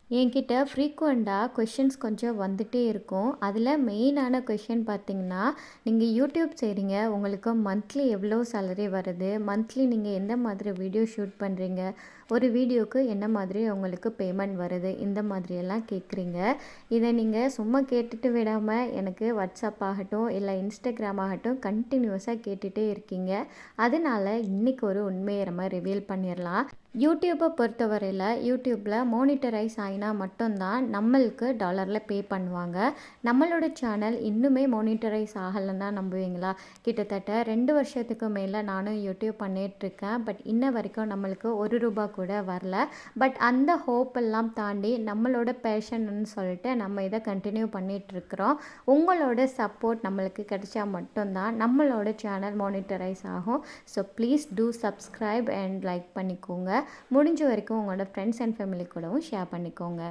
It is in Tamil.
என்கிட்ட ஃப்ரீக்வெண்ட்டாக கொஷின்ஸ் கொஞ்சம் வந்துட்டே இருக்கும். அதில் மெயினான கொஷின் பார்த்தீங்கன்னா, நீங்க யூடியூப் செய்றீங்க. உங்களுக்கு மந்த்லி எவ்வளோ சேலரி வருது? மந்த்லி நீங்க எந்த மாதிரி வீடியோ ஷூட் பண்றீங்க? ஒரு வீடியோக்கு என்ன மாதிரி உங்களுக்கு பேமெண்ட் வருது? இந்த மாதிரியெல்லாம் கேட்குறீங்க. இதை நீங்க சும்மா கேட்டுட்டு விடாம, எனக்கு வாட்ஸ்அப் ஆகட்டும், இல்ல இன்ஸ்டாகிராம் ஆகட்டும் கன்டினியூஸா கேட்டுட்டே இருக்கீங்க. அதனால இன்னைக்கு ஒரு உண்மையை நம்ம ரிவீல் பண்ணிறலாம். யூடியூப்பை பொறுத்தவரையில் யூடியூப்பில் மோனிட்டரைஸ் ஆகினா மட்டும்தான் நம்மளுக்கு டாலரில் பே பண்ணுவாங்க. நம்மளோட சேனல் இன்னுமே மோனிட்டரைஸ் ஆகலைன்னா நம்புவீங்களா? கிட்டத்தட்ட 2 வருஷத்துக்கு மேலே நானும் யூடியூப் பண்ணிகிட்ருக்கேன். பட் இன்ன வரைக்கும் நம்மளுக்கு ₹1 கூட வரல. பட் அந்த ஹோப் எல்லாம் தாண்டி நம்மளோட பேஷன்னு சொல்லிட்டு நம்ம இதை கண்டினியூ பண்ணிகிட்ருக்குறோம். உங்களோட சப்போர்ட் நம்மளுக்கு கிடைச்சா மட்டும்தான் நம்மளோட சேனல் மோனிட்டரைஸ் ஆகும். So please do subscribe and like பண்ணிக்கோங்க. முடிஞ்ச வரைக்கும் உங்களோட ஃப்ரெண்ட்ஸ் அண்ட் ஃபேமிலி கூடவும் ஷேர் பண்ணிக்கோங்க.